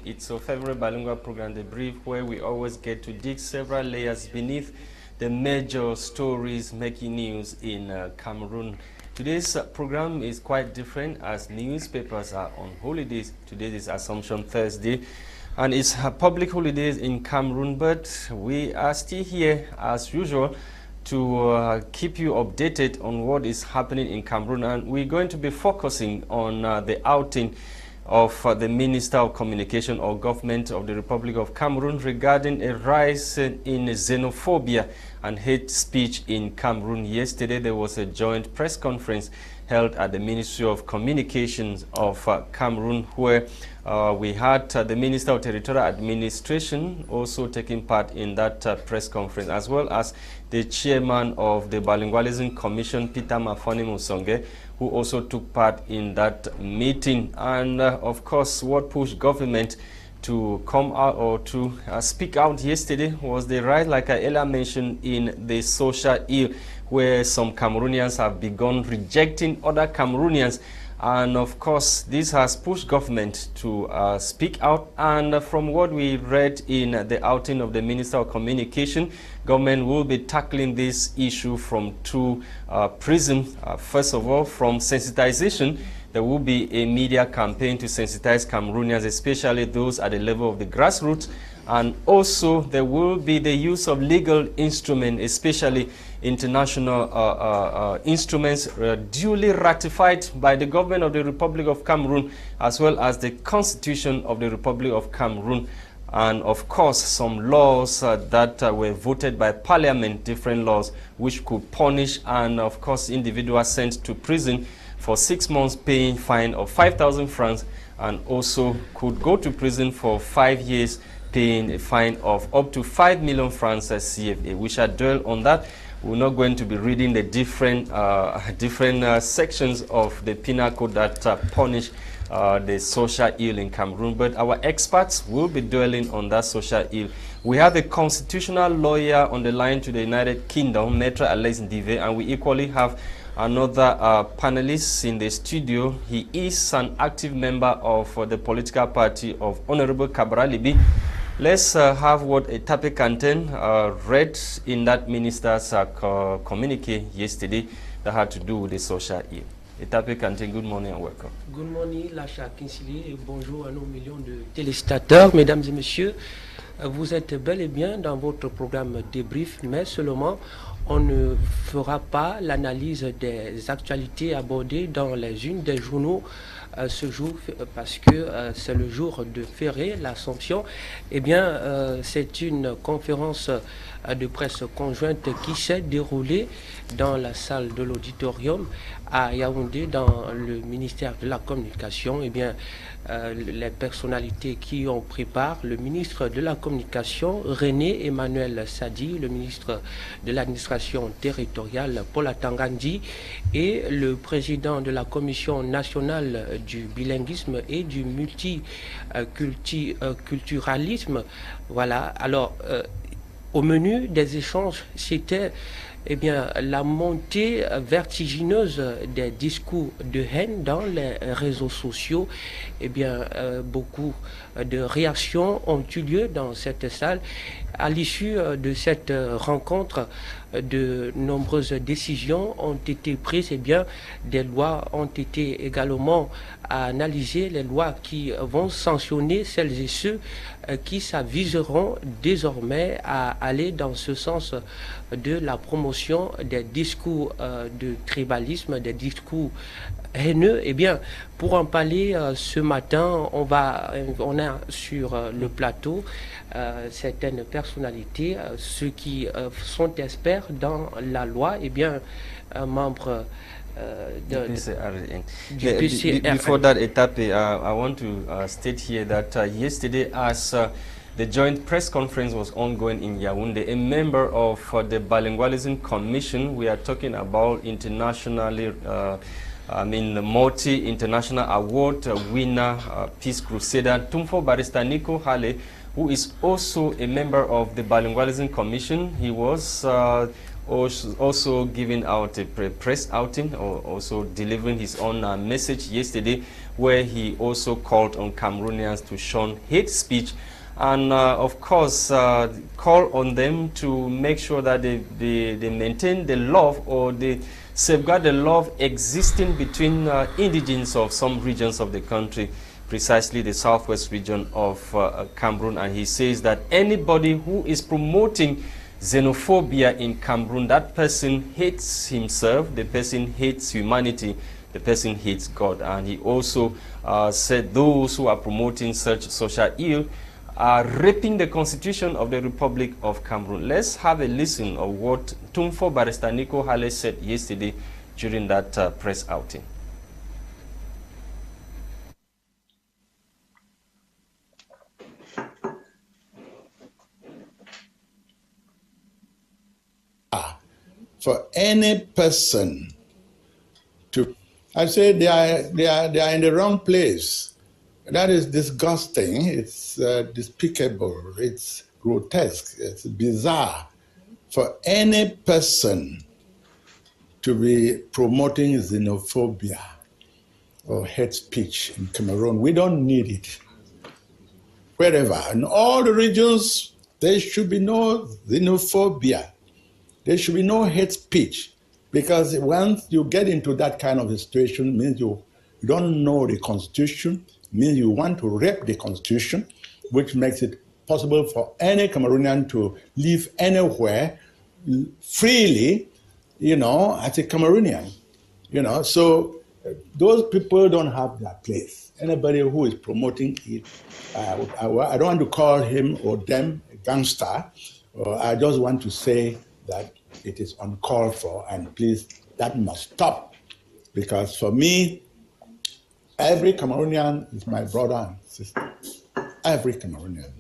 It's your favorite bilingual program, The Brief, where we always get to dig several layers beneath the major stories making news in Cameroon. Today's program is quite different as newspapers are on holidays. Today is Assumption Thursday, and it's public holidays in Cameroon, but we are still here as usual to keep you updated on what is happening in Cameroon, and we're going to be focusing on the outing of the Minister of Communication or Government of the Republic of Cameroon regarding a rise in xenophobia and hate speech in Cameroon. Yesterday there was a joint press conference held at the Ministry of Communications of Cameroon, where we had the Minister of Territorial Administration also taking part in that press conference, as well as the chairman of the Bilingualism Commission, Peter Mafoni Musonge, who also took part in that meeting. And of course, what pushed government to come out or to speak out yesterday was the rise, like I earlier mentioned, in the social ill, where some Cameroonians have begun rejecting other Cameroonians. And of course, this has pushed government to speak out. And from what we read in the outing of the Minister of Communication, government will be tackling this issue from two prisms. First of all, from sensitization. There will be a media campaign to sensitize Cameroonians, especially those at the level of the grassroots. And also, there will be the use of legal instruments, especially international instruments duly ratified by the government of the Republic of Cameroon, as well as the Constitution of the Republic of Cameroon. And of course, some laws that were voted by Parliament, different laws, which could punish and of course individuals sent to prison for 6 months paying fine of 5,000 francs, and also could go to prison for 5 years paying a fine of up to 5 million francs CFA. We shall dwell on that. We're not going to be reading the different sections of the penal code that punish the social ill in Cameroon, but our experts will be dwelling on that social ill. We have a constitutional lawyer on the line to the United Kingdom, Maître Alex Ndive, and we equally have another panelist in the studio. He is an active member of the political party of Honorable Cabralibi. Let's have what Etape Quentin read in that minister's communique yesterday that had to do with the social ill. Etape Quentin, good morning and welcome. Good morning, Lasha et bonjour à nos millions de téléspectateurs, mesdames et messieurs. Vous êtes bel et bien dans votre programme débrief, mais seulement on ne fera pas l'analyse des actualités abordées dans les unes des journaux ce jour, parce que c'est le jour de férié, l'Assomption. Eh bien, c'est une conférence de presse conjointe qui s'est déroulée dans la salle de l'auditorium à Yaoundé, dans le ministère de la Communication. Eh bien, les personnalités qui ont pris part, le ministre de la Communication, René Emmanuel Sadi, le ministre de l'administration territoriale, Paul Atangandi, et le président de la Commission nationale du bilinguisme et du multiculturalisme. Voilà. Alors, au menu des échanges, c'était la montée vertigineuse des discours de haine dans les réseaux sociaux. Beaucoup de réactions ont eu lieu dans cette salle. À l'issue de cette rencontre, de nombreuses décisions ont été prises. Des lois ont été également analysées, les lois qui vont sanctionner celles et ceux qui s'aviseront désormais à aller dans ce sens de la promotion des discours de tribalisme, des discours haineux. Pour en parler ce matin, on a sur le plateau certaines personnalités, ceux qui sont experts dans la loi, membres du Before that, Etape, I want to state here that yesterday, as the joint press conference was ongoing in Yaoundé, a member of the Bilingualism Commission, we are talking about internationally, the multi-international award winner, Peace Crusader, Tumfo Barrister Nico Hale, who is also a member of the Bilingualism Commission. He was also giving out a press outing, or also delivering his own message yesterday, where he also called on Cameroonians to shun hate speech and, of course, call on them to make sure that they maintain the love, or they safeguard the love existing between indigenes of some regions of the country, precisely the southwest region of Cameroon. And he says that anybody who is promoting xenophobia in Cameroon, that person hates himself, the person hates humanity, the person hates God. And he also said those who are promoting such social ill are raping the constitution of the Republic of Cameroon. Let's have a listen of what Tumfo Barrister Nico Hale said yesterday during that press outing. For any person to, I say they are in the wrong place. That is disgusting. It's despicable. It's grotesque. It's bizarre for any person to be promoting xenophobia or hate speech in Cameroon. We don't need it. Wherever, in all the regions, there should be no xenophobia. There should be no hate speech, because once you get into that kind of a situation, it means you don't know the Constitution, it means you want to rape the Constitution, which makes it possible for any Cameroonian to live anywhere freely, as a Cameroonian. So those people don't have their place. Anybody who is promoting it, I don't want to call him or them a gangster. I just want to say that it is uncalled for, and please, that must stop. Because for me, every Cameroonian is my brother and sister. Every Cameroonian.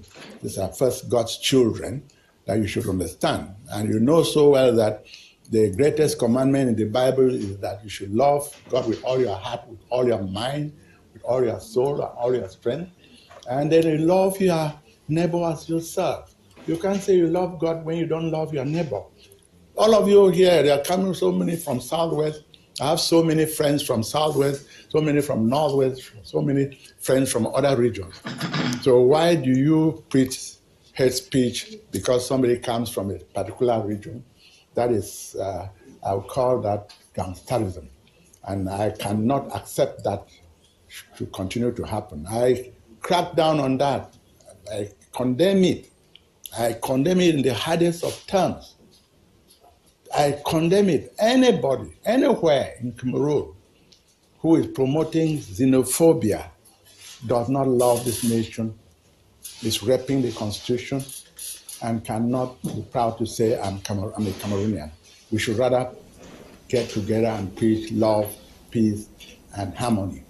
These are first God's children that you should understand. And you know so well that the greatest commandment in the Bible is that you should love God with all your heart, with all your mind, with all your soul, and all your strength. And then you love your neighbor as yourself. You can't say you love God when you don't love your neighbor. All of you here, there are coming so many from Southwest. I have so many friends from Southwest, so many from Northwest, so many friends from other regions. So why do you preach hate speech because somebody comes from a particular region? That is, I would call that gangsterism. And I cannot accept that to continue to happen. I crack down on that. I condemn it. I condemn it in the hardest of terms. I condemn it. Anybody, anywhere in Cameroon who is promoting xenophobia does not love this nation, is raping the Constitution, and cannot be proud to say, I'm a Cameroonian. We should rather get together and preach love, peace, and harmony.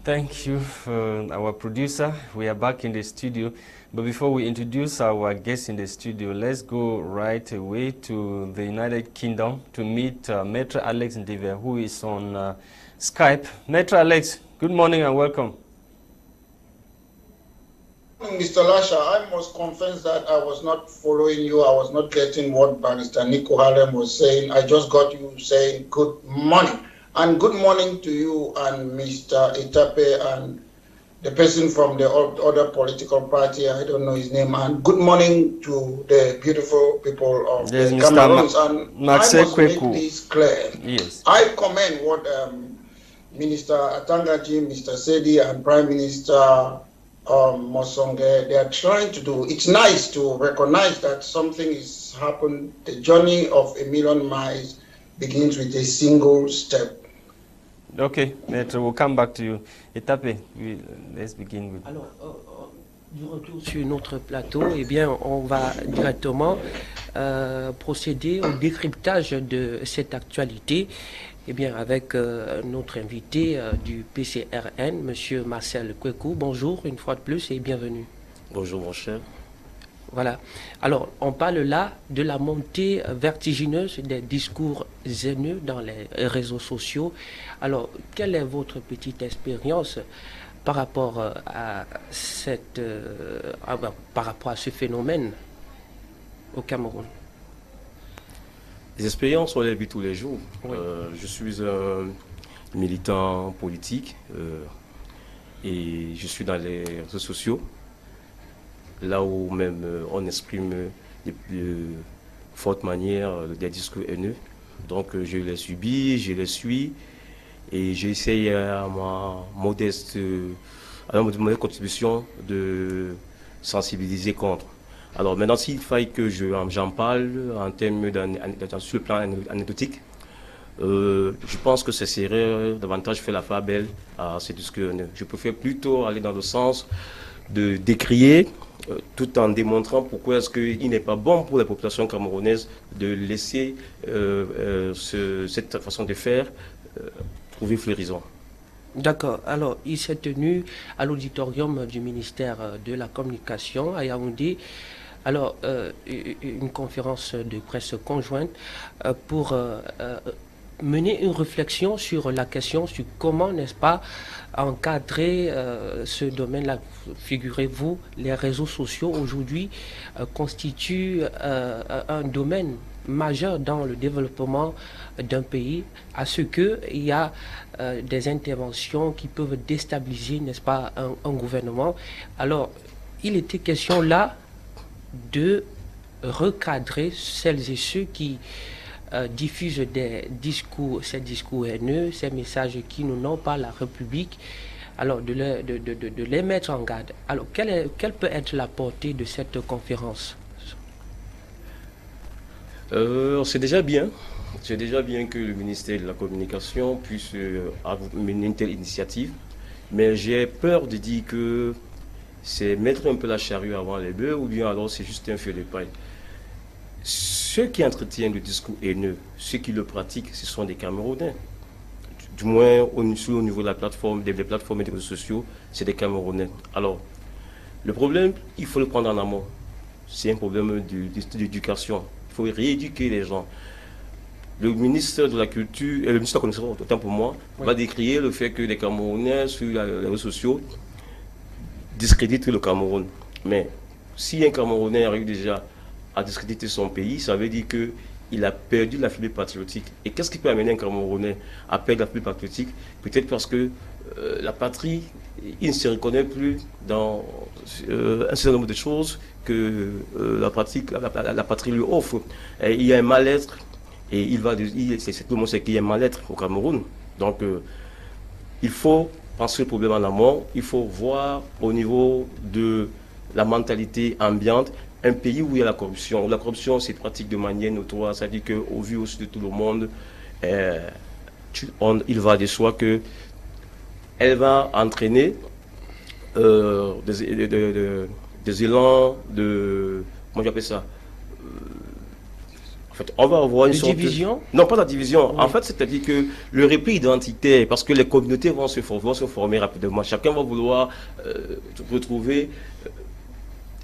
Thank you, our producer. We are back in the studio. But before we introduce our guests in the studio, let's go right away to the United Kingdom to meet Maitre Alex Ndive, who is on Skype. Maitre Alex, good morning and welcome. Mr. Lasha, I must confess that I was not following you. I was not getting what Barrister Nico Harlem was saying. I just got you saying good morning. And good morning to you and Mr. Etape and the person from the other political party, I don't know his name. And good morning to the beautiful people of the Cameroons. And I must make this clear. Yes. I commend what Minister Atangaji, Mr. Sedi, and Prime Minister Mosonge, they are trying to do. It's nice to recognize that something is happened. The journey of a million miles begins with a single step. Okay, Maître, we'll come back to you. Etape, let's begin with... Alors, du retour sur notre plateau, eh bien, on va directement procéder au décryptage de cette actualité. Eh bien, avec notre invité du PCRN, Monsieur Marcel Kweku. Bonjour une fois de plus et bienvenue. Bonjour mon cher. Voilà. Alors, on parle là de la montée vertigineuse des discours haineux dans les réseaux sociaux. Alors, quelle est votre petite expérience par rapport à par rapport à ce phénomène au Cameroun? Les expériences, on les vit tous les jours. Oui. Je suis un militant politique et je suis dans les réseaux sociaux, là où même on exprime de plus forte manière des discours haineux. Donc je les subis, je les suis et j'essaye à ma modeste contribution de sensibiliser contre. Alors maintenant, s'il faille que j'en parle en termes sur le plan anecdotique, je pense que ce serait davantage faire la part belle à ces discours. Je préfère plutôt aller dans le sens de décrier, tout en démontrant pourquoi est-ce qu'il n'est pas bon pour les populations camerounaises de laisser cette façon de faire trouver fleurison. D'accord. Alors, il s'est tenu à l'auditorium du ministère de la Communication à Yaoundé. Alors, une conférence de presse conjointe pour mener une réflexion sur la question sur comment, n'est-ce pas, encadrer ce domaine-là. Figurez-vous, les réseaux sociaux aujourd'hui constituent un domaine majeur dans le développement d'un pays, à ce qu'il y a des interventions qui peuvent déstabiliser, n'est-ce pas, un gouvernement. Alors, il était question là de recadrer celles et ceux qui diffusent ces discours haineux, ces messages qui n'ont pas la République, alors de les mettre en garde. Alors, quelle peut être la portée de cette conférence? C'est déjà bien. C'est déjà bien que le ministère de la Communication puisse mener une telle initiative, mais j'ai peur de dire que c'est mettre un peu la charrue avant les bœufs, ou bien alors c'est juste un feu de paille. Ceux qui entretiennent le discours haineux, ceux qui le pratiquent, ce sont des Camerounais. Du moins au niveau de la plateforme, des plateformes et des réseaux sociaux, c'est des Camerounais. Alors, le problème, il faut le prendre en amont. C'est un problème d'éducation. Il faut rééduquer les gens. Le ministre de la Culture, et le ministre de la Communication, autant pour moi, va décrier le fait que les Camerounais sur les réseaux sociaux discréditent le Cameroun. Mais si un Camerounais arrive déjà à discréditer son pays, ça veut dire qu'il a perdu la fibre patriotique. Et qu'est-ce qui peut amener un Camerounais à perdre la fibre patriotique? Peut-être parce que la patrie, il ne se reconnaît plus dans un certain nombre de choses que la patrie lui offre. Et il y a un mal-être. Et c'est tout le monde sait qu'il y a un mal-être au Cameroun. Donc, il faut penser le problème en amont. Il faut voir au niveau de la mentalité ambiante un pays où il y a la corruption. La corruption, c'est pratique de manière notoire. C'est-à-dire qu'au vu aussi de tout le monde, il va de soi qu'elle va entraîner des élans de... Comment j'appelle ça? En fait, on va avoir une sorte division? Non, pas la division. Oui. En fait, c'est-à-dire que le repli identitaire, parce que les communautés vont se former rapidement. Chacun va vouloir retrouver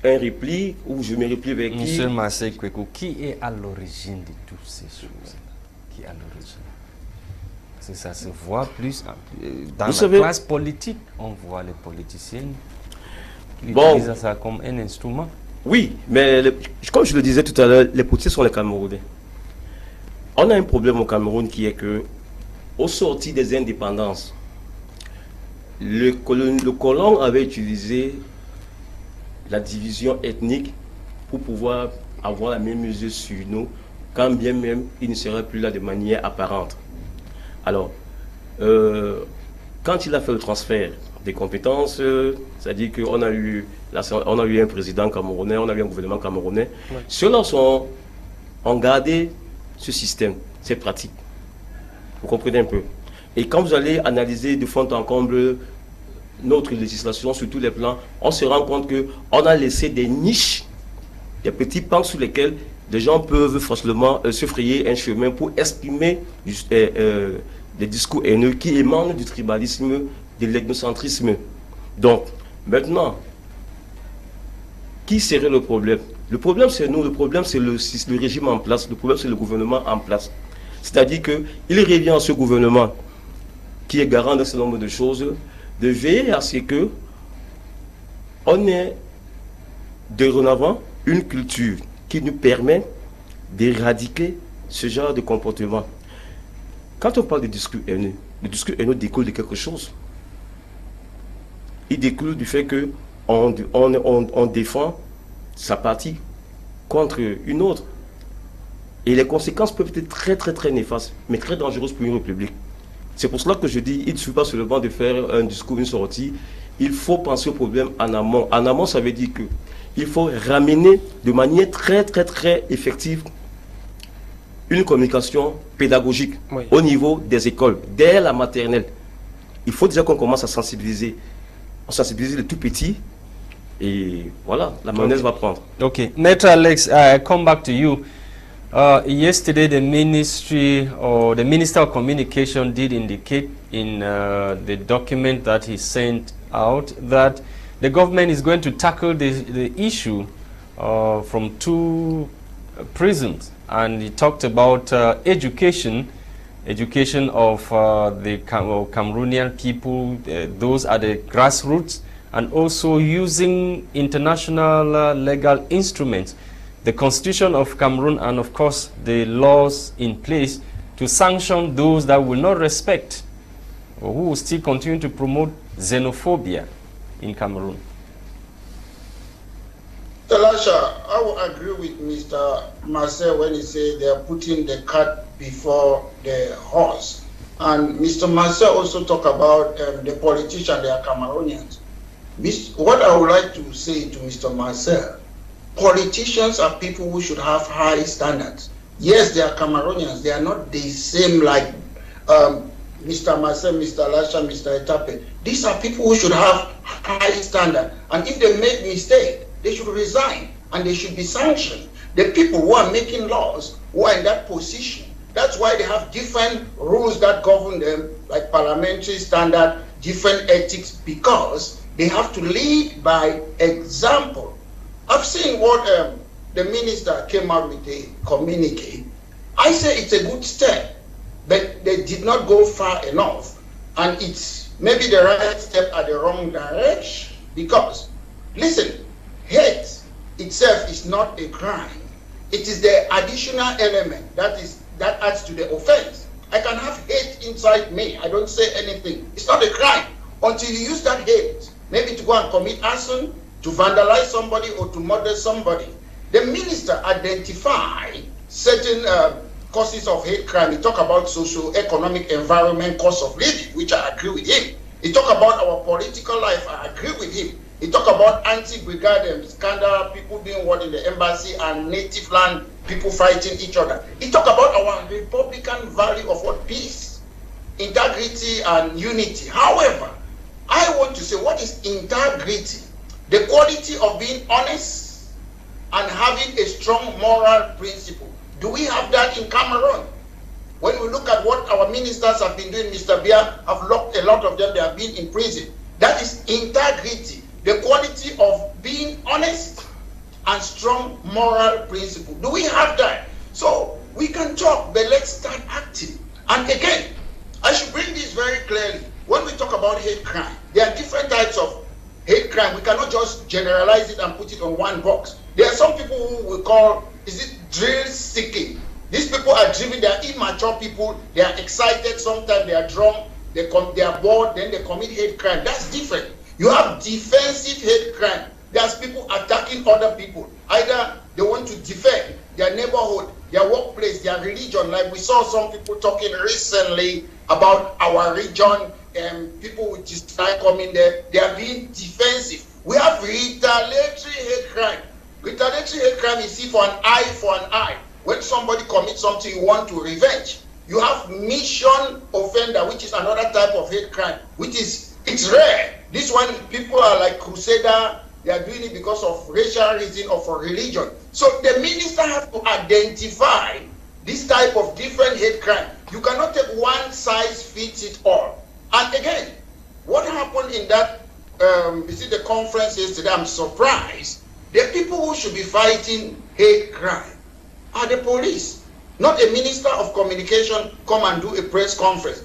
un repli, où je me replie vers qui. Monsieur Massé Kwekou, qui est à l'origine de toutes ces choses? Qui est à l'origine? Parce que ça se voit plus dans la classe politique. On voit les politiciens qui utilisent ça comme un instrument. Oui, mais comme je le disais tout à l'heure, les politiciens sont les Camerounais. On a un problème au Cameroun qui est que, au sorti des indépendances, le colon avait utilisé la division ethnique pour pouvoir avoir la même mesure sur nous, quand bien même il ne serait plus là de manière apparente. Alors, quand il a fait le transfert des compétences, c'est-à-dire qu'on a eu un président camerounais, on a eu un gouvernement camerounais. Ouais. Ceux-là ont gardé ce système, ces pratiques. Vous comprenez un peu? Et quand vous allez analyser de fond en comble notre législation sur tous les plans, on se rend compte qu'on a laissé des niches, des petits pans sur lesquels des gens peuvent facilement se frayer un chemin pour exprimer des discours haineux qui émanent du tribalisme, de l'ethnocentrisme. Donc, maintenant, qui serait le problème? Le problème, c'est nous, le problème, c'est le régime en place, le problème, c'est le gouvernement en place. C'est-à-dire qu'il revient à ce gouvernement, qui est garant d'un certain nombre de choses, de veiller à ce que on ait dorénavant une culture qui nous permet d'éradiquer ce genre de comportement. Quand on parle de discours haineux, le discours haineux découle de quelque chose. Il découle du fait que on défend sa partie contre une autre. Et les conséquences peuvent être très très très néfastes, mais très dangereuses pour une république. C'est pour cela que je dis, il ne suffit pas seulement de faire un discours, une sortie. Il faut penser au problème en amont. En amont, ça veut dire qu'il faut ramener de manière très très très effective une communication pédagogique au niveau des écoles, dès la maternelle. Il faut déjà qu'on commence à sensibiliser. On sensibilise les tout petits et voilà, la mayonnaise va prendre. Okay, Maître Alex, I come back to you. Yesterday, the ministry or the Minister of Communication did indicate in the document that he sent out that the government is going to tackle the issue from two prisms, and he talked about education of the Cameroonian people, those are the grassroots, and also using international legal instruments, the Constitution of Cameroon, and of course the laws in place to sanction those that will not respect or who will still continue to promote xenophobia in Cameroon. Lasha, I will agree with Mr. Marcel when he says they are putting the cart before the horse. And Mr. Marcel also talk about the politicians, they are Cameroonians. What I would like to say to Mr. Marcel, politicians are people who should have high standards. Yes, they are Cameroonians. They are not the same like Mr. Marcel, Mr. Lasha, Mr. Etape. These are people who should have high standard. And if they make mistake, they should resign and they should be sanctioned. The people who are making laws, who are in that position, that's why they have different rules that govern them, like parliamentary standard, different ethics, because they have to lead by example. I've seen what the minister came out with a communique. I say it's a good step, but they did not go far enough. And it's maybe the right step at the wrong direction. Because, listen, hate itself is not a crime. It is the additional element that adds to the offense. I can have hate inside me. I don't say anything. It's not a crime until you use that hate, maybe to go and commit arson, to vandalize somebody or to murder somebody. The minister identified certain causes of hate crime. He talked about socio-economic environment, cost of living, which I agree with him. He talked about our political life. I agree with him. He talked about anti-brigade scandal, people doing what in the embassy, and native land people fighting each other. He talked about our Republican value of what? Peace, integrity, and unity. However, I want to say, what is integrity? The quality of being honest and having a strong moral principle. Do we have that in Cameroon? When we look at what our ministers have been doing, Mr. Bia have locked a lot of them, they have been in prison. That is integrity. The quality of being honest and strong moral principle. Do we have that? So we can talk, but let's start acting. And again, I should bring this very clearly. When we talk about hate crime, there are different types of hate crime. We cannot just generalize it and put it on one box. There are some people who we call, drill seeking. These people are driven, they are immature people, they are excited, sometimes they are drunk, they are bored, then they commit hate crime. That's different. You have defensive hate crime. There's people attacking other people. Either they want to defend their neighborhood, their workplace, their religion. Like we saw some people talking recently about our region, and people with dislike coming there. They are being defensive. We have retaliatory hate crime. Retaliatory hate crime is see for an eye. When somebody commits something, you want to revenge. You have mission offender, which is another type of hate crime, which is, it's rare. This one, people are like crusader, they are doing it because of racial reason or for religion. So the minister has to identify this type of different hate crime. You cannot take one size fits it all. And again, what happened in that, the conference yesterday, I'm surprised. The people who should be fighting hate crime are the police, not a minister of communication come and do a press conference.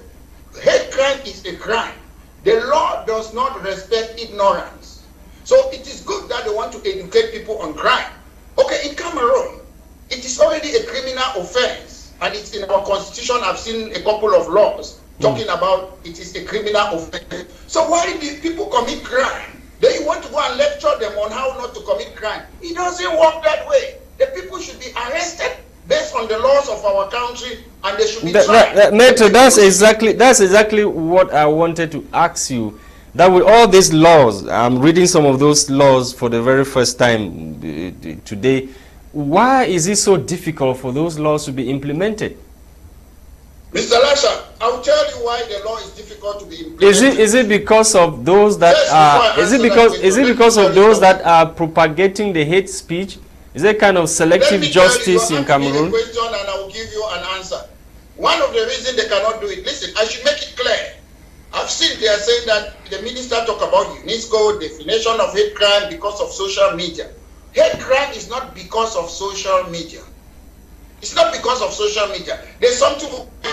Hate crime is a crime. The law does not respect ignorance. So it is good that they want to educate people on crime. Okay, in Cameroon, it is already a criminal offense and it's in our constitution. I've seen a couple of laws talking about it is a criminal offense. So why do people commit crime? Then you want to go and lecture them on how not to commit crime. It doesn't work that way. The people should be arrested based on the laws of our country, and they should be tried. Metro, that's exactly what I wanted to ask you. That with all these laws, I'm reading some of those laws for the very first time today. Why is it so difficult for those laws to be implemented? Mr. Lasha, I'll tell you why the law is difficult to be implemented. Is it because of those that is it because of those that are propagating the hate speech? Is there kind of selective justice in Cameroon? Let me question and I will give you an answer. One of the reasons they cannot do it, listen, I should make it clear. I've seen they are saying that the minister talk about UNESCO definition of hate crime because of social media. Hate crime is not because of social media. It's not because of social media. There's something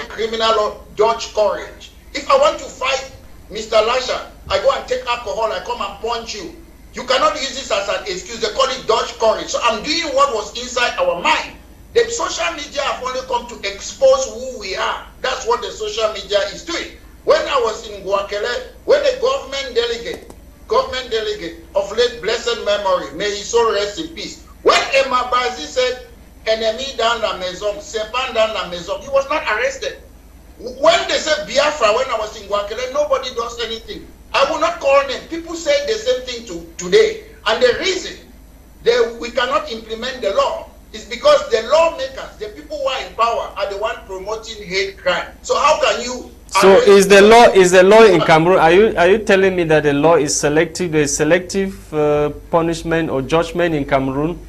criminal law, Dutch courage. If I want to fight Mr. Lasha, I go and take alcohol, I come and punch you. You cannot use this as an excuse. They call it Dutch courage. So I'm doing what was inside our mind. The social media have only come to expose who we are. That's what the social media is doing. When I was in Guakele, when the government delegate of late blessed memory, may he so rest in peace. When Emma Bazi said, "Enemy dans la maison, serpent dans la maison," he was not arrested. When they said Biafra, when I was in Guakele, nobody does anything. I will not call them. People say the same thing today. And the reason we cannot implement the law is because the lawmakers, the people who are in power, are the one promoting hate crime. So how can you? So is the law in Cameroon? Are you telling me that the law is selective? There is selective punishment or judgment in Cameroon?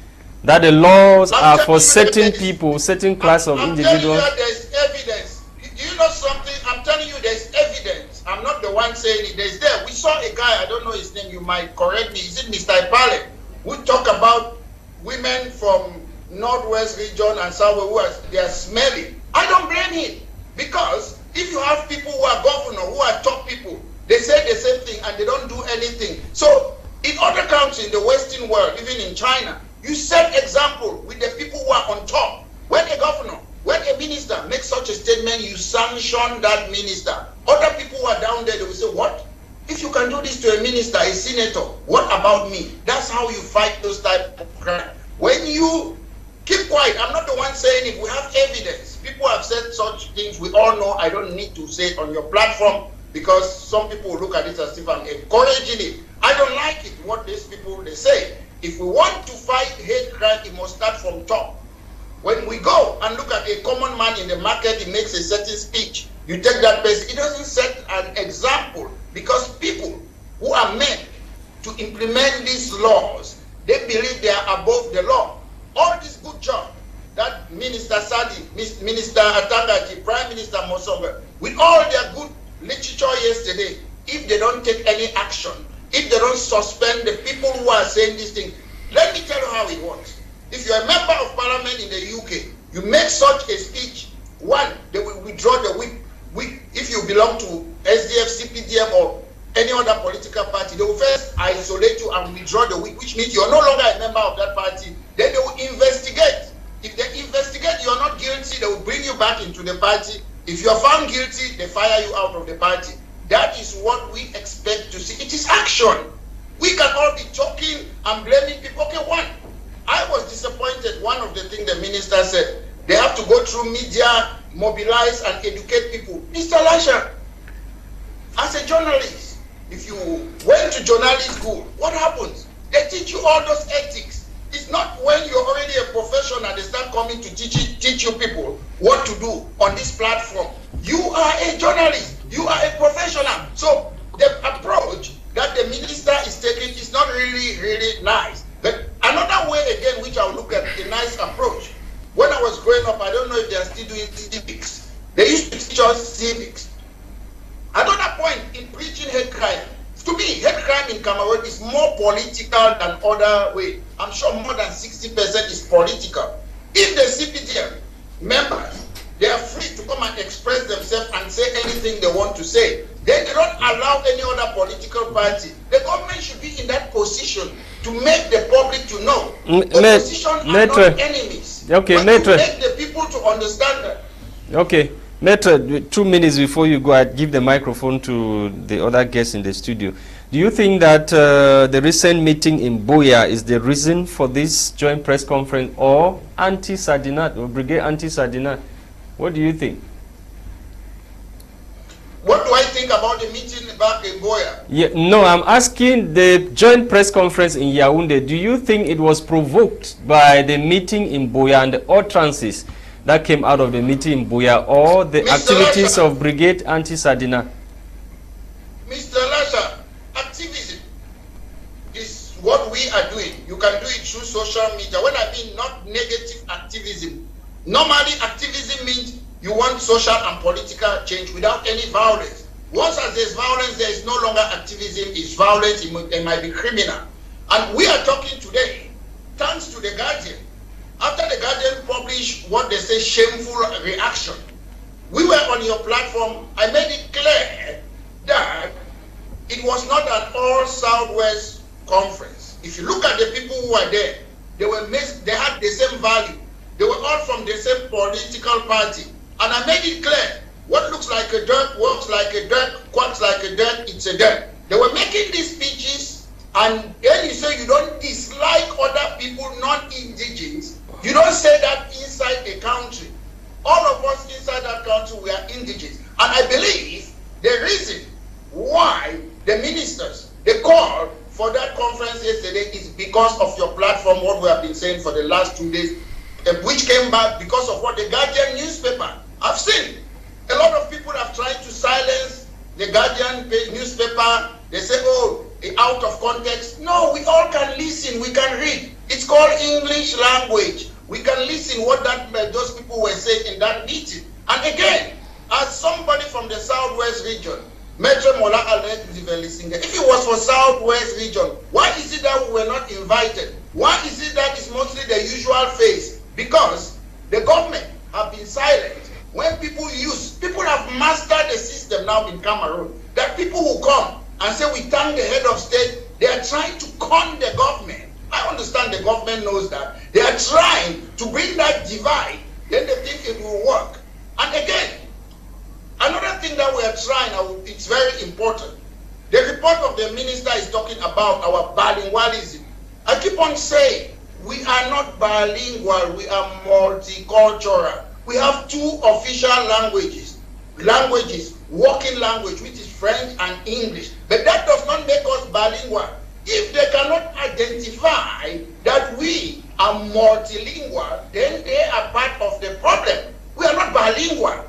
That the laws are for certain people, certain class of individuals? I'm telling you there's evidence. Do you know something? I'm telling you there's evidence. I'm not the one saying it. There's there. We saw a guy, I don't know his name, you might correct me. Is it Mr. Ipale? We talk about women from Northwest region and South they are smelly. I don't blame him. Because if you have people who are governor, who are top people, they say the same thing and they don't do anything. So in other countries in the Western world, even in China, you set example with the people who are on top. When a governor, when a minister makes such a statement, you sanction that minister. Other people who are down there, they will say, what? If you can do this to a minister, a senator, what about me? That's how you fight those type of crime. When you keep quiet, I'm not the one saying it, we have evidence. People have said such things, we all know. I don't need to say it on your platform because some people look at it as if I'm encouraging it. I don't like it, what these people, they say. If we want to fight hate crime, it must start from top. When we go and look at a common man in the market, he makes a certain speech. You take that person, it doesn't set an example because people who are meant to implement these laws, they believe they are above the law. All this good job that Minister Sadi, Minister Atangaji, Prime Minister Mosonga, with all their good literature yesterday, if they don't take any action, if they don't suspend the people who are saying these things, let me tell you how it works. If you're a member of parliament in the UK, you make such a speech, one, they will withdraw the whip. If you belong to SDF, CPDM, or any other political party, they will first isolate you and withdraw the whip, which means you're no longer a member of that party. Then they will investigate. If they investigate you're not guilty, they will bring you back into the party. If you're found guilty, they fire you out of the party. That is what we expect to see. It is action. We can all be talking and blaming people. Okay, one, I was disappointed. One of the things the minister said, they have to go through media, mobilize and educate people. Mr. Lasha, as a journalist, if you went to journalism school, what happens? They teach you all those ethics. It's not when you're already a professional, they start coming to teach you people what to do on this platform. You are a journalist. You are a professional. So the approach that the minister is taking is not really nice. But another way again, which I'll look at, a nice approach. When I was growing up, I don't know if they are still doing civics. They used to teach us civics. Another point in preaching hate crime. To me, hate crime in Cameroon is more political than other way. I'm sure more than 60% is political. If the CPDM members, they are free to come and express themselves and say anything they want to say, then they don't allow any other political party. The government should be in that position to make the public to know. Opposition are not enemies. Okay, but to make the people to understand that Okay. Maître, 2 minutes before you go, I'd give the microphone to the other guests in the studio. Do you think that the recent meeting in Buea is the reason for this joint press conference, or anti-Sardinat, or Brigade anti-Sardinat? What do you think? What do I think about the meeting back in Buea? Yeah, no, I'm asking the joint press conference in Yaoundé. Do you think it was provoked by the meeting in Buea and the utterances that came out of the meeting in Buea, or the Mr. activities Lasha. of Brigade anti-Sardinat? Mr. Lasha, activism is what we are doing. You can do it through social media. When I mean not negative activism, normally activism means you want social and political change without any violence. Once as there's violence, there is no longer activism, it's violence, it might be criminal. And we are talking today, thanks to the Guardian. After the Guardian published what they say shameful reaction, we were on your platform. I made it clear that it was not an all Southwest conference. If you look at the people who were there, they had the same value. They were all from the same political party. And I made it clear, what looks like a dirt, works like a dirt, quacks like a dirt, it's a dirt. They were making these speeches, and then you say you don't dislike other people, non-indigenous. You don't say that inside a country. All of us inside that country, we are indigenous. And I believe the reason why the ministers, they called for that conference yesterday is because of your platform, what we have been saying for the last 2 days, which came back because of what the Guardian newspaper. I've seen a lot of people have tried to silence the Guardian newspaper. They say, oh, out of context. No, we all can listen, we can read. It's called English language. We can listen what those people were saying in that meeting. And again, as somebody from the Southwest region, Metro Mola if it was for Southwest region, why is it that we were not invited? Why is it that it's mostly the usual face? Because the government have been silent. When people have mastered the system now in Cameroon, that people who come and say we thank the head of state, they are trying to con the government. I understand the government knows that. They are trying to bring that divide, then they think it will work. And again, another thing that we are trying, it's very important. The report of the minister is talking about our bilingualism. I keep on saying, we are not bilingual, we are multicultural. We have 2 official languages, working language, which is French and English. But that does not make us bilingual. If they cannot identify that we are multilingual, then they are part of the problem. We are not bilingual.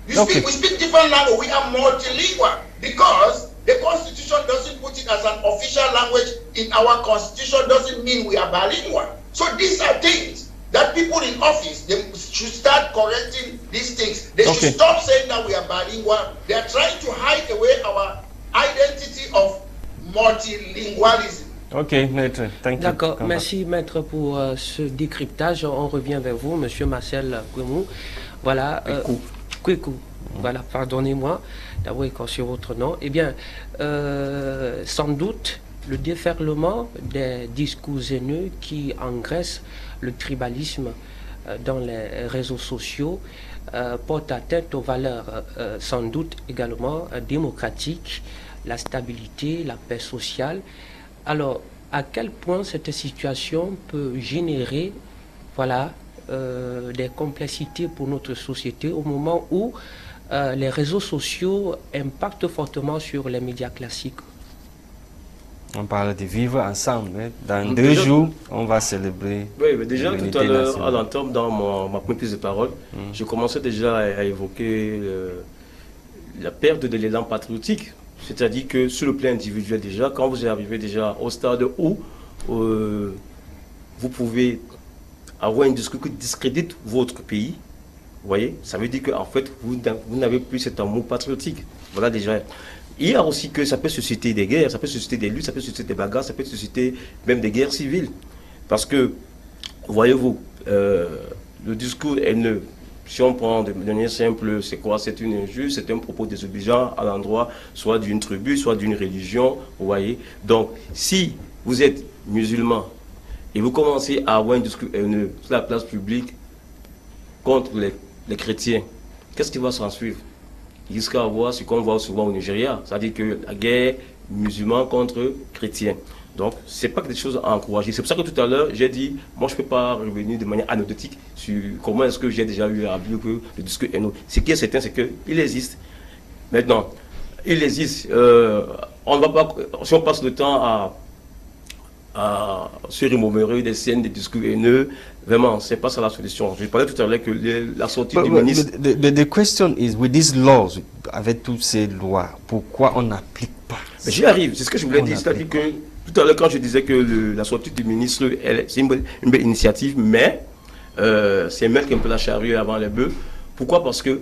We speak different language. We are multilingual because the Constitution doesn't put it as an official language in our Constitution, doesn't mean we are bilingual. So these are things that people in office, they should start correcting these things. They should stop saying that we are bilingual. They are trying to hide away our identity of multilingualism. Ok, maître, thank you. D'accord, merci maître pour ce décryptage. On revient vers vous, monsieur Marcel Kwemou. Voilà, Kweku. Voilà, pardonnez-moi d'avoir écorché votre nom. Eh bien, sans doute, le déferlement des discours haineux qui engraissent le tribalisme dans les réseaux sociaux porte atteinte aux valeurs sans doute également démocratiques, la stabilité, la paix sociale. Alors, à quel point cette situation peut générer des complexités pour notre société au moment où les réseaux sociaux impactent fortement sur les médias classiques? On parle de vivre ensemble. Hein. Dans 2 jours, on va célébrer. Oui, mais déjà tout à l'heure, à l'entendre dans ma première prise de parole, je commençais déjà à évoquer la perte de l'élan patriotique. C'est-à-dire que sur le plan individuel déjà, quand vous arrivez déjà au stade où vous pouvez avoir un discours qui discrédite votre pays, vous voyez, ça veut dire qu'en fait, vous n'avez plus cet amour patriotique. Voilà déjà. Il y a aussi que ça peut susciter des guerres, ça peut susciter des luttes, ça peut susciter des bagarres, ça peut susciter même des guerres civiles. Parce que, voyez-vous, le discours haineux, si on prend de manière simple, c'est quoi? C'est une injure, c'est un propos désobligeant à l'endroit soit d'une tribu, soit d'une religion, vous voyez. Donc, si vous êtes musulman et vous commencez à avoir un discours haineux sur la place publique contre les les chrétiens, qu'est-ce qui va s'en suivre? Il risque à avoir ce qu'on voit souvent au Nigeria, c'est-à-dire que la guerre musulmans contre chrétiens. Donc, ce n'est pas quelque chose à encourager. C'est pour ça que tout à l'heure, j'ai dit, moi, je ne peux pas revenir de manière anecdotique sur comment est-ce que j'ai déjà eu à vivre le discours haineux. Ce qui est certain, c'est qu'il existe. Maintenant, il existe. On ne va pas, si on passe le temps à se remémorer des scènes, des discours haineux, vraiment, ce n'est pas ça la solution. Je parlais tout à l'heure que la sortie du ministre... The question is, with these laws, avec toutes ces lois, pourquoi on n'applique pas? J'y arrive, c'est ce que je voulais dire. C'est-à-dire que tout à l'heure, quand je disais que la sortie du ministre, c'est une belle initiative, mais c'est mettre un peu la charrue avant les bœufs. Pourquoi? Parce que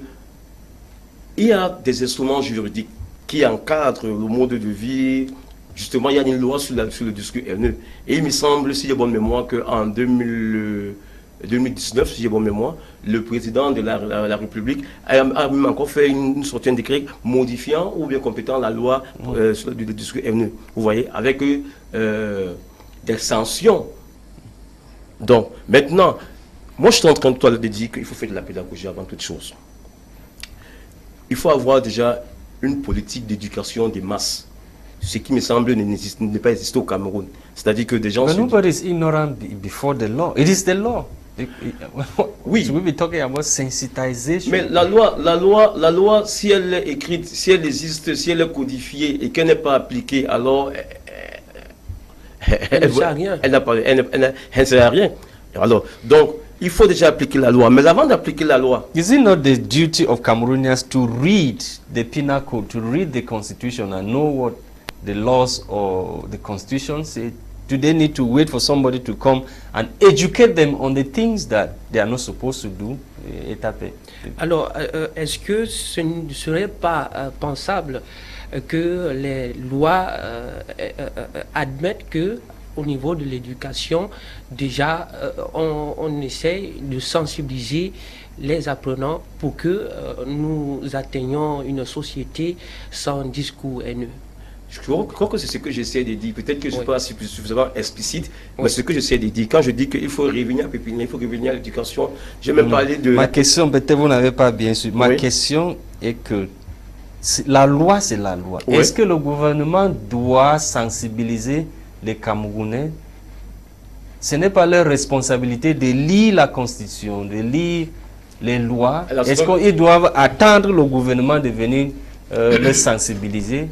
il y a des instruments juridiques qui encadrent le mode de vie. Justement, il y a une loi sur le discours haineux. Et il me semble, si j'ai bonne mémoire, qu'en 2019, si j'ai bonne mémoire, le président de la République a même encore fait une sortie de décret modifiant ou bien complétant la loi sur le discours haineux. Vous voyez, avec des sanctions. Donc, maintenant, moi je suis en train de dire qu'il faut faire de la pédagogie avant toute chose. Il faut avoir déjà une politique d'éducation des masses. Ce qui me semble ne pas exister au Cameroun. C'est-à-dire que des gens... But nobody is ignorant before the law. It is the law. Oui. So we'll be talking about sensitization. Mais la loi, si elle est écrite, si elle existe, si elle est codifiée et qu'elle n'est pas appliquée, alors elle ne sert à rien. Alors, donc, il faut déjà appliquer la loi. Mais avant d'appliquer la loi... Is it not the duty of Cameroonians to read the penal code, to read the constitution and know what the laws or the constitution say? Do they need to wait for somebody to come and educate them on the things that they are not supposed to do? Etape. Alors, est-ce que ce ne serait pas pensable que les lois admettent que au niveau de l'éducation, déjà, on essaie de sensibiliser les apprenants pour que nous atteignions une société sans discours haineux? Je crois que c'est ce que j'essaie de dire. Peut-être que je ne suis pas suffisamment explicite, mais c'est ce que j'essaie de dire. Quand je dis qu'il faut revenir à Pépinière, il faut revenir à l'éducation, j'ai même parlé de... Ma question, peut-être vous n'avez pas bien su. Ma question est que la loi, c'est la loi. Oui. Est-ce que le gouvernement doit sensibiliser les Camerounais? Ce n'est pas leur responsabilité de lire la Constitution, de lire les lois. Est-ce qu'ils doivent attendre le gouvernement de venir les sensibiliser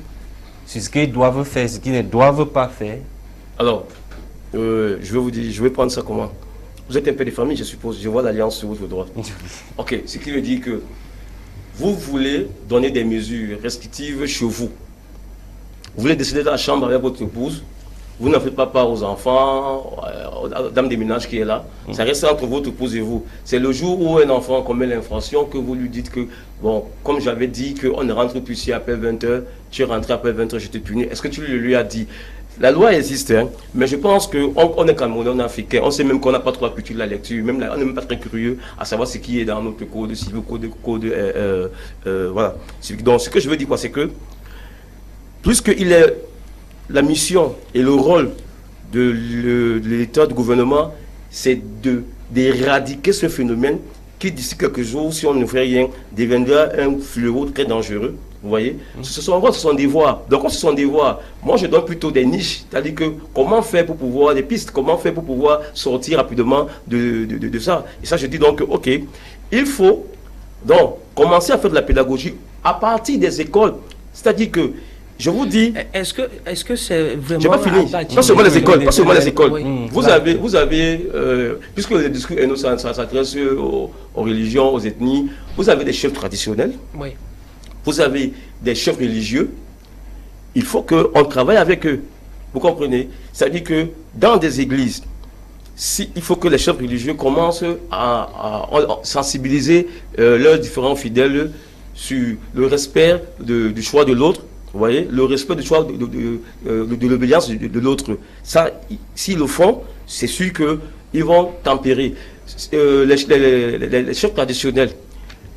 sur ce qu'ils doivent faire, ce qu'ils ne doivent pas faire? Alors, je vais vous dire, je vais prendre ça comment? Vous êtes un peu de famille, je suppose. Je vois l'alliance sur votre droit. Ok, ce qui veut dire que vous voulez donner des mesures restrictives chez vous. Vous voulez décider dans la chambre avec votre épouse. Vous n'en faites pas part aux enfants, aux dames des ménages qui est là. Ça reste entre votre épouse et vous. C'est le jour où un enfant commet l'infraction que vous lui dites que, bon, comme j'avais dit qu'on ne rentre plus ici après 20h, tu es rentré après 20h, je te punis. Est-ce que tu lui as dit? La loi existe, hein, mais je pense qu'on est Camerounais, on est africain, on sait même qu'on n'a pas trop l'habitude de la lecture, même là, on n'est même pas très curieux à savoir ce qui est dans notre code civil, voilà. Donc ce que je veux dire, c'est que, puisqu'il est la mission et le rôle de l'État, du gouvernement, c'est d'éradiquer ce phénomène qui, d'ici quelques jours, si on ne fait rien, deviendra un fléau très dangereux. Vous voyez, ce sont des voies. Donc, ce sont des voies. Moi, je donne plutôt des niches. C'est-à-dire que comment faire pour pouvoir, des pistes, comment faire pour pouvoir sortir rapidement de ça. Et ça, je dis donc, ok, il faut donc commencer à faire de la pédagogie à partir des écoles. C'est-à-dire que, je vous dis... Est-ce que c'est vraiment... Je n'ai pas fini. Pas seulement les écoles. Pas seulement les écoles. Vous avez, puisque le discours haineux s'adresse aux religions, aux ethnies, vous avez des chefs traditionnels. Oui. Vous avez des chefs religieux, il faut qu'on travaille avec eux. Vous comprenez? C'est-à-dire que dans des églises, il faut que les chefs religieux commencent à sensibiliser leurs différents fidèles sur le respect du choix de l'autre. Vous voyez? Le respect du choix de l'obéissance de l'autre. Ça, s'ils le font, c'est sûr qu'ils vont tempérer. Les chefs traditionnels,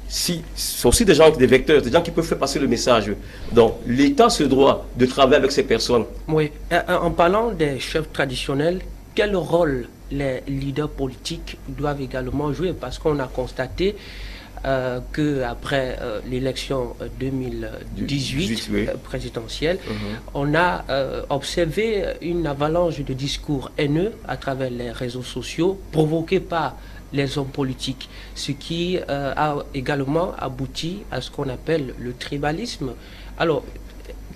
ce sont aussi des gens, des vecteurs, des gens qui peuvent faire passer le message. Donc, l'État se doit de travailler avec ces personnes. Oui. En parlant des chefs traditionnels, quel rôle les leaders politiques doivent également jouer? Parce qu'on a constaté qu'après l'élection 2018 oui. Présidentielle, on a observé une avalanche de discours haineux à travers les réseaux sociaux provoqués par les hommes politiques, ce qui a également abouti à ce qu'on appelle le tribalisme. Alors,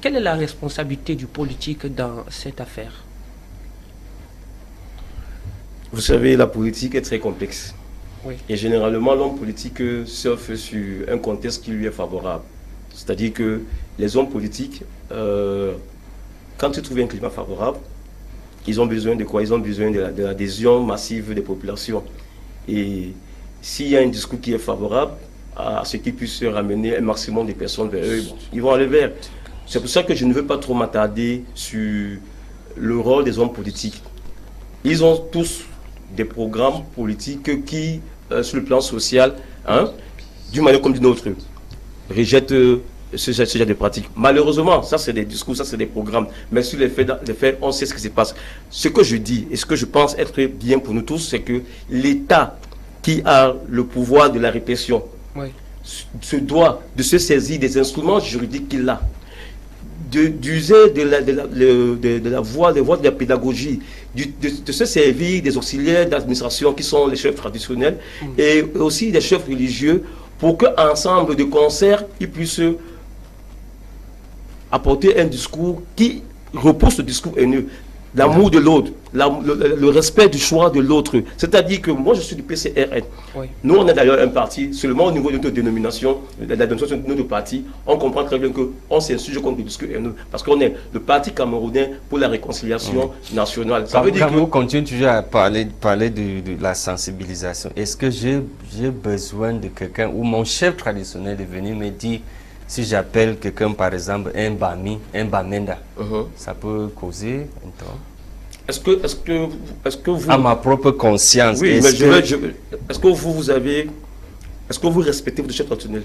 quelle est la responsabilité du politique dans cette affaire? Vous savez, la politique est très complexe. Oui. Et généralement, l'homme politique surfe sur un contexte qui lui est favorable. C'est-à-dire que les hommes politiques, quand ils trouvent un climat favorable, ils ont besoin de quoi? Ils ont besoin de l'adhésion massive des populations. Et s'il y a un discours qui est favorable à ce qui puisse ramener un maximum de personnes vers eux, bon, ils vont aller vers. C'est pour ça que je ne veux pas trop m'attarder sur le rôle des hommes politiques. Ils ont tous des programmes politiques qui, sur le plan social, d'une manière comme d'une autre, rejettent ce genre de pratiques. Malheureusement, ça c'est des discours, ça c'est des programmes. Mais sur les faits, on sait ce qui se passe. Ce que je dis et ce que je pense être bien pour nous tous, c'est que l'État qui a le pouvoir de la répression se doit de se saisir des instruments juridiques qu'il a, d'user de la voie de la pédagogie, de se servir des auxiliaires d'administration qui sont les chefs traditionnels et aussi des chefs religieux pour qu'ensemble, de concert, ils puissent apporter un discours qui repousse le discours haineux. L'amour de l'autre, le respect du choix de l'autre. C'est-à-dire que moi, je suis du PCRN. Oui. Nous, on est d'ailleurs un parti, seulement au niveau de notre dénomination, la dénomination de notre parti, on comprend très bien qu'on s'insurge contre le discours haineux. Parce qu'on est le parti camerounais pour la réconciliation nationale. Ça veut dire que... Vous continuez toujours à parler de la sensibilisation. Est-ce que j'ai besoin de quelqu'un, ou mon chef traditionnel est venu me dire, si j'appelle quelqu'un, par exemple, un Bami, un Bamenda, ça peut causer un temps. Est-ce que vous... À ma propre conscience. Oui, mais est-ce que vous respectez votre chef traditionnel?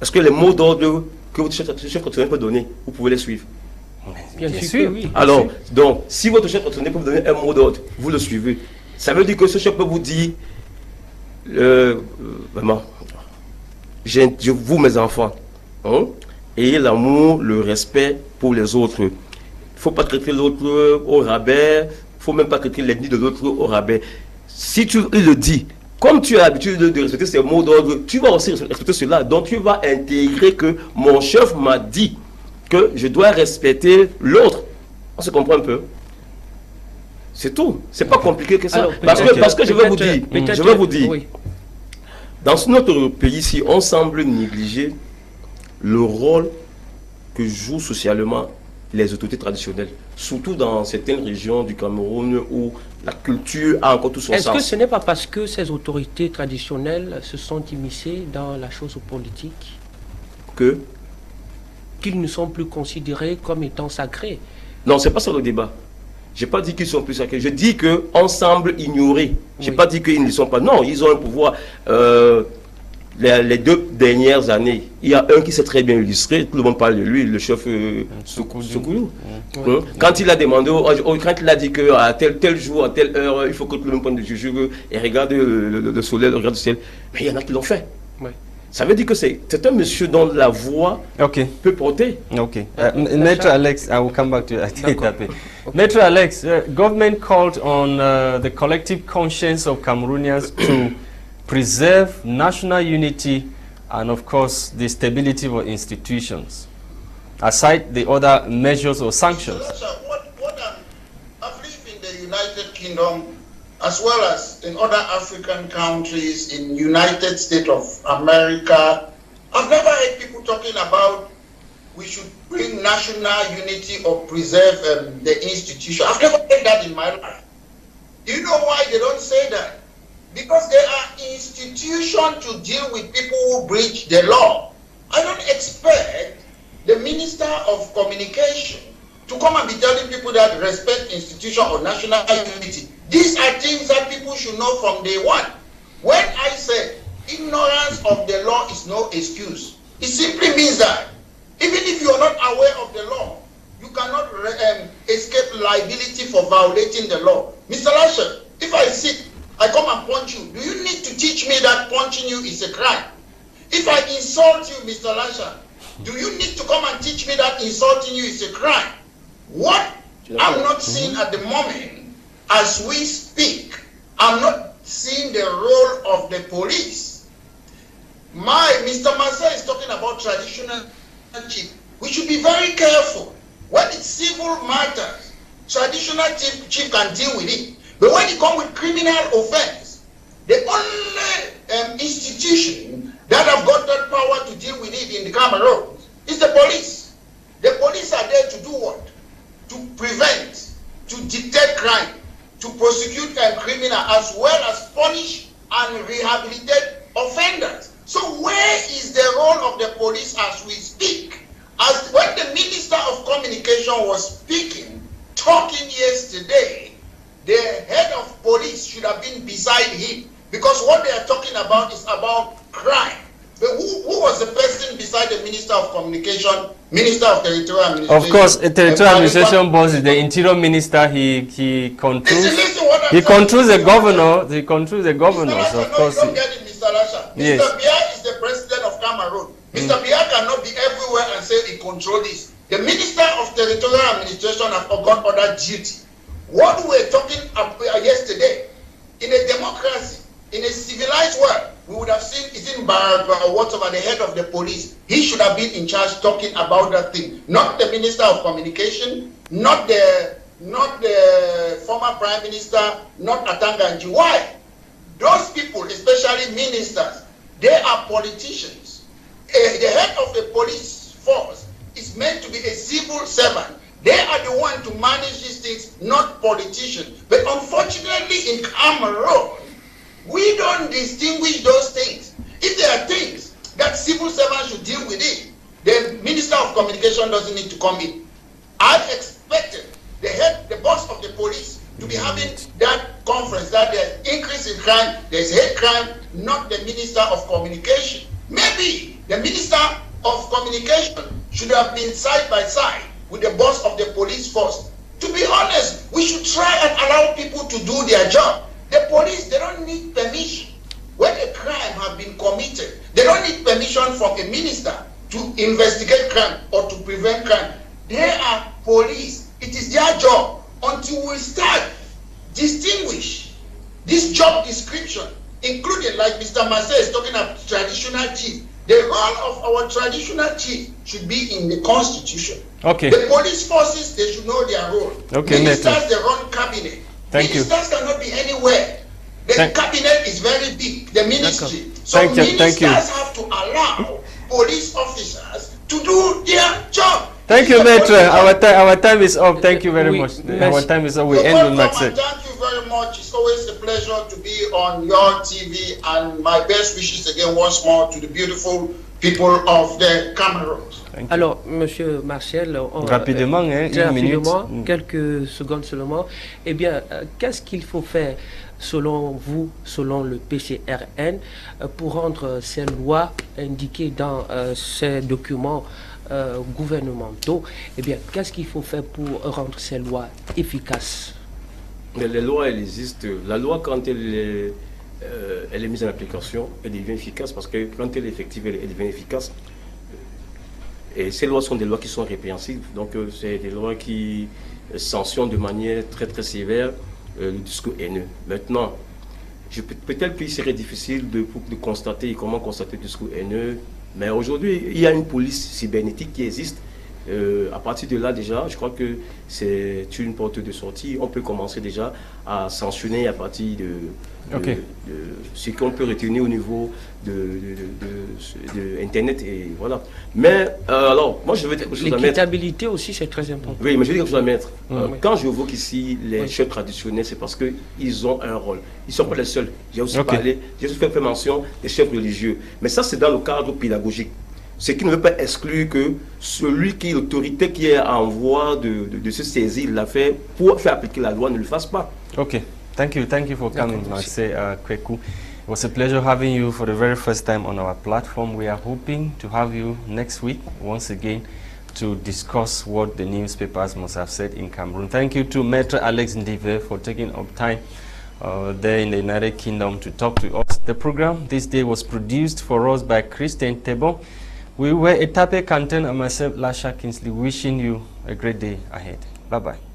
Est-ce que les mots d'ordre que votre chef traditionnel peut donner, vous pouvez les suivre? Bien sûr, oui. Alors, donc, si votre chef traditionnel peut vous donner un mot d'ordre, vous le suivez. Ça veut dire que ce chef peut vous dire, vraiment, vous, mes enfants, ayez l'amour, le respect pour les autres. Il ne faut pas traiter l'autre au rabais, il ne faut même pas traiter l'ennemi de l'autre au rabais. Si tu le dis, comme tu as l'habitude de respecter ces mots d'ordre, tu vas aussi respecter cela. Donc tu vas intégrer que mon chef m'a dit que je dois respecter l'autre. On se comprend un peu? C'est tout. C'est pas compliqué que ça. Alors, parce que je vais vous dire, oui. Dans notre pays ici, on semble négliger le rôle que jouent socialement les autorités traditionnelles, surtout dans certaines régions du Cameroun où la culture a encore tout son sens. Est-ce que ce n'est pas parce que ces autorités traditionnelles se sont immiscées dans la chose politique qu'ils ne sont plus considérés comme étant sacrés? Non, c'est pas ça le débat. Je n'ai pas dit qu'ils sont plus sacrés. Je dis qu'on semble ignorer. Je n'ai pas dit qu'ils ne sont pas. Non, ils ont un pouvoir. Les 2 dernières années, il y a un qui s'est très bien illustré, tout le monde parle de lui, le chef Soukoulou. Quand il a demandé, quand il a dit qu'à tel jour, à telle heure, il faut que tout le monde prenne du jujube et regarde le soleil, regarde le ciel. Mais il y en a qui l'ont fait. Ouais. Ça veut dire que c'est un monsieur dont la voix peut porter. Okay. Maître Alex, I will come back to Etape. Maître Alex, government called on the collective conscience of Cameroonians to preserve national unity and, of course, the stability of institutions, aside the other measures or sanctions. I've lived in the United Kingdom as well as in other African countries, in United States of America. I've never heard people talking about we should bring national unity or preserve the institution. I've never heard that in my life. Do you know why they don't say that? Because they are institutions to deal with people who breach the law. I don't expect the Minister of Communication to come and be telling people that respect institution or national unity. These are things that people should know from day one. When I say ignorance of the law is no excuse, it simply means that even if you are not aware of the law, you cannot escape liability for violating the law. Mr. Lasha, if I sit I come and punch you. Do you need to teach me that punching you is a crime? If I insult you, Mr. Lasha, do you need to come and teach me that insulting you is a crime? What I'm not seeing at the moment, as we speak, I'm not seeing the role of the police. Mr. Massa is talking about traditional chief. We should be very careful. When it's civil matters, traditional chief can deal with it. But when it comes with criminal offense, the only institution that have got that power to deal with it in the Cameroon is the police. The police are there to do what? To prevent, to detect crime, to prosecute criminal, as well as punish and rehabilitate offenders. So where is the role of the police as we speak? As when the Minister of Communication was speaking, talking yesterday, the head of police should have been beside him, because what they are talking about is about crime. But who was the person beside the Minister of Communication, Minister of Territorial Administration? Of course, the Territorial Administration boss is the Interior Minister. He controls. He controls the governor. He controls the governors. Lasha, of course. You don't get it, Mr. Lasha. Yes. Mr. Biya is the president of Cameroon. Mr. Biya cannot be everywhere and say he controls this. The Minister of Territorial Administration has got other duty. What we were talking about yesterday, in a democracy, in a civilized world, we would have seen, is in Barack or whatever, the head of the police. He should have been in charge talking about that thing. Not the Minister of Communication, not the former Prime Minister, not Atanganji. Why? Those people, especially ministers, they are politicians. The head of the police force is meant to be a civil servant. They are the ones to manage these things, not politicians. But unfortunately in Cameroon, we don't distinguish those things. If there are things that civil servants should deal with it, the Minister of Communication doesn't need to come in. I expected the boss of the police to be having that conference, that there's increase in crime, there's hate crime, not the Minister of Communication. Maybe the Minister of Communication should have been side by side with the boss of the police force. To be honest, we should try and allow people to do their job. The police, they don't need permission. When a crime has been committed, they don't need permission from a minister to investigate crime or to prevent crime. They are police. It is their job. Until we start distinguish this job description, including, like Mr. Massa is talking about traditional chief, the role of our traditional chief should be in the constitution. Okay. The police forces, they should know their role. Okay, Ministers, they run cabinet. Thank you. Ministers cannot be anywhere. The cabinet is very big, the ministry. So Thank you. have to allow police officers to do their job. Thank you, Maitre. Our time is up. Thank you very much. Our time is up. We end with Maxet. Thank you very much. It's always a pleasure to be on your TV, and my best wishes again once more to the beautiful people of the Cameroon. Alors, Monsieur Martial, rapidement, une minute. Quelques secondes seulement. Eh bien, qu'est-ce qu'il faut faire selon vous, selon le PCRN, pour rendre ces lois indiquées dans ces documents gouvernementaux? Eh bien, qu'est-ce qu'il faut faire pour rendre ces lois efficaces? Les lois, elles existent. La loi, quand elle est mise en application, elle devient efficace, parce que quand elle est effective, elle devient efficace. Et ces lois sont des lois qui sont répréhensibles. Donc, c'est des lois qui sanctionnent de manière très très sévère le discours haineux. Maintenant, peut-être qu'il serait difficile de constater, comment constater le discours haineux, mais aujourd'hui, il y a une police cybernétique qui existe. À partir de là, déjà, je crois que c'est une porte de sortie. On peut commencer déjà à sanctionner à partir de ce qu'on peut retenir au niveau de Internet, et voilà. Mais alors, moi je veux dire quelque chose à mettre. L'équitabilité aussi, c'est très important. Oui, mais je veux dire quelque chose à mettre. Quand j'évoque ici les chefs traditionnels, c'est parce qu'ils ont un rôle. Ils ne sont pas les seuls. J'ai aussi parlé, j'ai aussi fait mention des chefs religieux. Mais ça, c'est dans le cadre pédagogique. Ce qui ne veut pas exclure que celui qui est l'autorité qui est en voie de se saisir l'affaire pour faire appliquer la loi ne le fasse pas. Okay, thank you for coming, Marseille Kweku. It was a pleasure having you for the very first time on our platform. We are hoping to have you next week once again to discuss what the newspapers must have said in Cameroon. Thank you to Maitre Alex Ndive for taking up time there in the United Kingdom to talk to us. The program this day was produced for us by Christain, Tebong. We were Etape, Quentin, and myself, Lasha Kingsley, wishing you a great day ahead. Bye-bye.